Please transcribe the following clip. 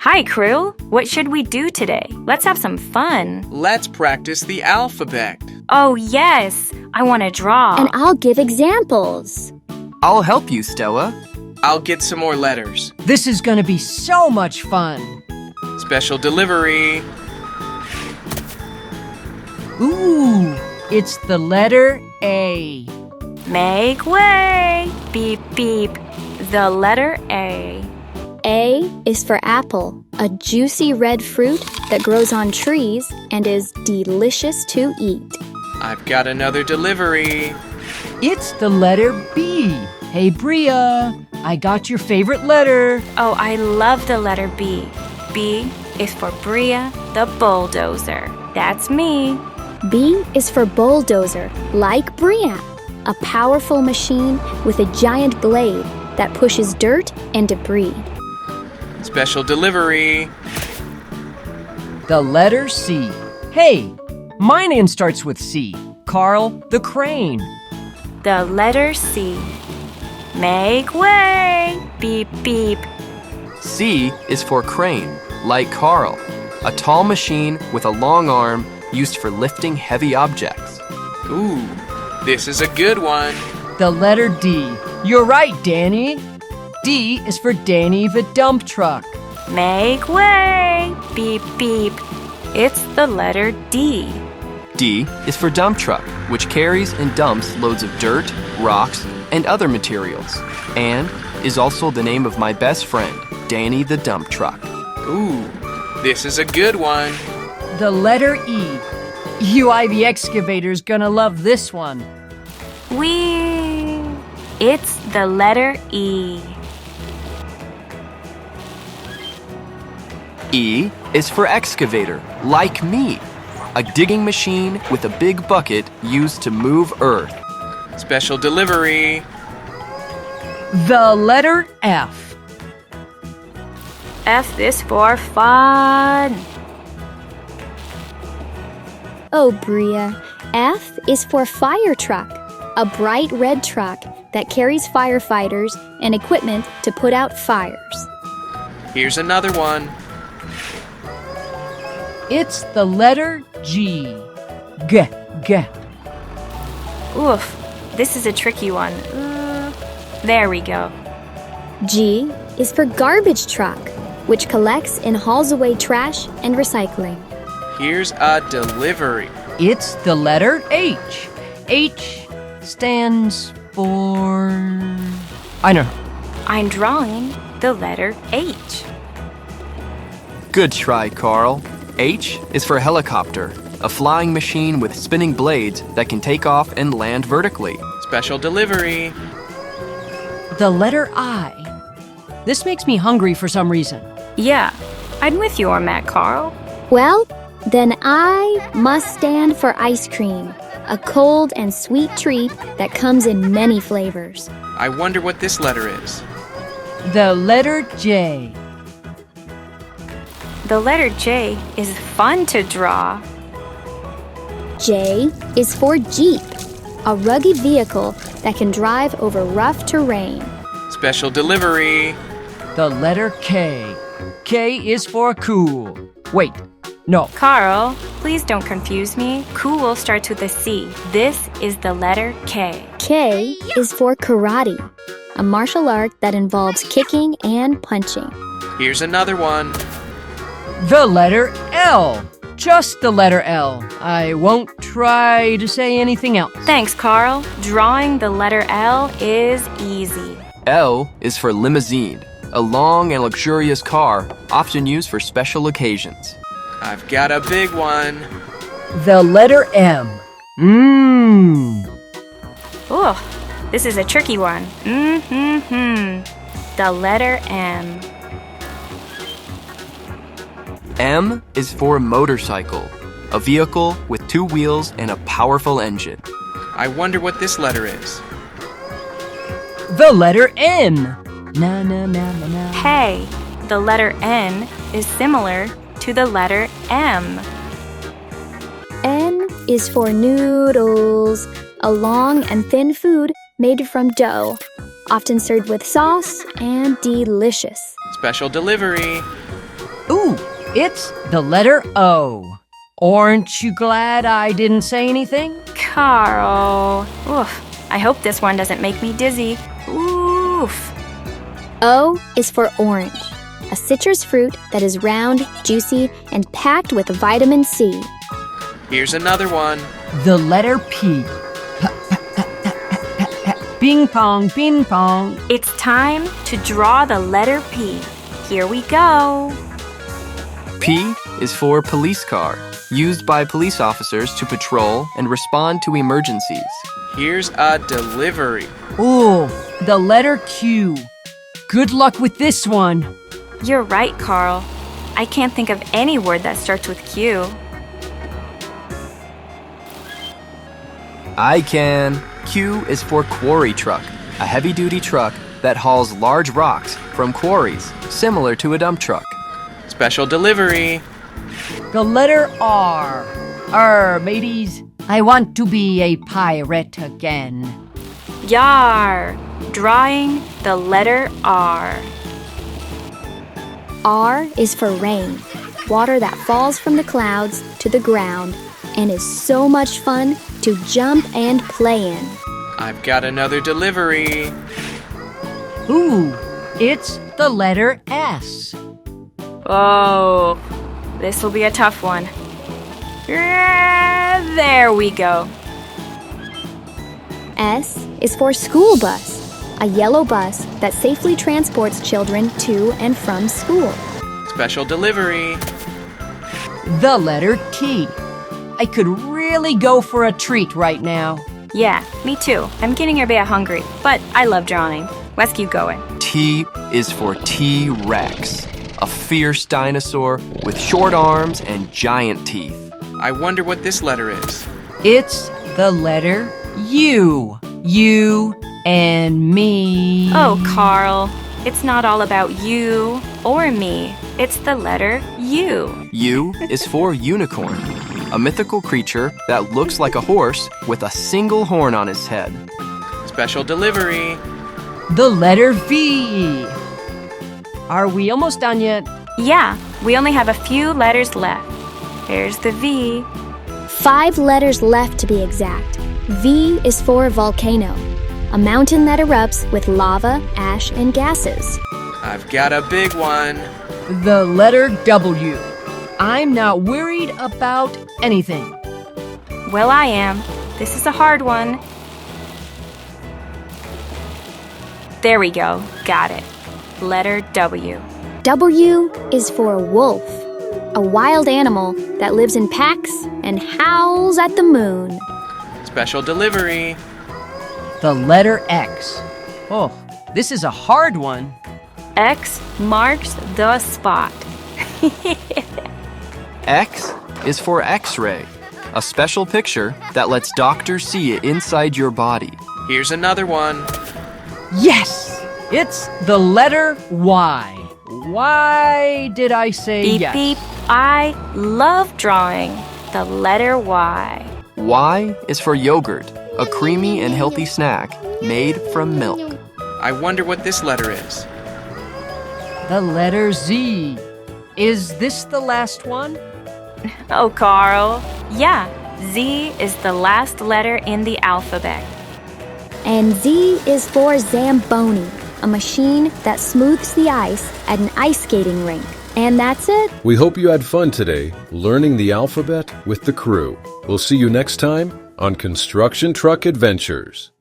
Hi, crew. What should we do today? Let's have some fun. Let's practice the alphabet. Oh, yes. I want to draw. And I'll give examples. I'll help you, Stella. I'll get some more letters. This is gonna be so much fun. Special delivery. Ooh, it's the letter A. Make way. Beep, beep. The letter A. A is for apple, a juicy red fruit that grows on trees and is delicious to eat. I've got another delivery. It's the letter B. Hey, Bria, I got your favorite letter. Oh, I love the letter B. B is for Bria the Bulldozer. That's me. B is for bulldozer, like Bria, a powerful machine with a giant blade that pushes dirt and debris. Special delivery. The letter C. Hey, my name starts with C. Carl the Crane. The letter C. Make way. Beep, beep. C is for crane, like Carl, a tall machine with a long arm used for lifting heavy objects. Ooh, this is a good one. The letter D. You're right, Danny. D is for Danny the dump truck. Make way. Beep, beep. It's the letter D. D is for dump truck, which carries and dumps loads of dirt, rocks, and other materials, and is also the name of my best friend, Danny the dump truck. Ooh, this is a good one. The letter E. Eli the Excavator's gonna love this one. Whee! It's the letter E. E is for excavator, like me, a digging machine with a big bucket used to move earth. Special delivery. The letter F. F is for fun. Oh, Bria, F is for Firetruck, a bright red truck that carries firefighters and equipment to put out fires. Here's another one. It's the letter G. G. Oof, this is a tricky one. There we go. G is for garbage truck, which collects and hauls away trash and recycling. Here's a delivery. It's the letter H. H stands for... I know. I'm drawing the letter H. Good try, Carl. H is for helicopter, a flying machine with spinning blades that can take off and land vertically. Special delivery. The letter I. This makes me hungry for some reason. Yeah, I'm with you on that, Carl. Well, then I must stand for ice cream, a cold and sweet treat that comes in many flavors. I wonder what this letter is. The letter J. The letter J is fun to draw. J is for Jeep, a rugged vehicle that can drive over rough terrain. Special delivery. The letter K. K is for cool. Wait, no. Carl, please don't confuse me. Cool starts with a C. This is the letter K. K is for karate, a martial art that involves kicking and punching. Here's another one. The letter L. Just the letter L. I won't try to say anything else. Thanks, Carl. Drawing the letter L is easy. L is for limousine, a long and luxurious car often used for special occasions. I've got a big one. The letter M. Ooh, this is a tricky one. The letter M. M is for motorcycle, a vehicle with two wheels and a powerful engine. I wonder what this letter is. The letter N. Na na na na na. Hey, the letter N is similar to the letter M. N is for noodles, a long and thin food made from dough, often served with sauce and delicious. Special delivery. Ooh, it's the letter O. Aren't you glad I didn't say anything? Carl. Oof. I hope this one doesn't make me dizzy. Oof. O is for orange, a citrus fruit that is round, juicy, and packed with vitamin C. Here's another one. The letter P. Ping pong, ping pong. It's time to draw the letter P. Here we go. P is for police car, used by police officers to patrol and respond to emergencies. Here's a delivery. Ooh, the letter Q. Good luck with this one. You're right, Carl. I can't think of any word that starts with Q. I can. Q is for quarry truck, a heavy-duty truck that hauls large rocks from quarries, similar to a dump truck. Special delivery. The letter R. Mateys, I want to be a pirate again. Yar. Drawing the letter R. R is for rain, water that falls from the clouds to the ground and is so much fun to jump and play in. I've got another delivery. Ooh, it's the letter S. Oh, this will be a tough one. There we go. S is for school bus, a yellow bus that safely transports children to and from school. Special delivery. The letter T. I could really go for a treat right now. Yeah, me too. I'm getting a bit hungry, but I love drawing. Let's keep going. T is for T-Rex, a fierce dinosaur with short arms and giant teeth. I wonder what this letter is. It's the letter U. You and me. Oh, Carl. It's not all about you or me. It's the letter U. U is for unicorn, a mythical creature that looks like a horse with a single horn on his head. Special delivery. The letter V. Are we almost done yet? Yeah, we only have a few letters left. There's the V. 5 letters left to be exact. V is for volcano, a mountain that erupts with lava, ash, and gases. I've got a big one. The letter W. I'm not worried about anything. Well, I am. This is a hard one. There we go. Got it. Letter W. W is for wolf, a wild animal that lives in packs and howls at the moon. Special delivery. The letter X. Oh, this is a hard one. X marks the spot. X is for X-ray, a special picture that lets doctors see inside your body. Here's another one. Yes! It's the letter Y. Why did I say Beep, yes? beep. I love drawing the letter Y. Y is for yogurt, a creamy and healthy snack made from milk. I wonder what this letter is. The letter Z. Is this the last one? Oh, Carl. Yeah, Z is the last letter in the alphabet. And Z is for Zamboni, a machine that smooths the ice at an ice skating rink. And that's it. We hope you had fun today learning the alphabet with the crew. We'll see you next time on Construction Truck Adventures.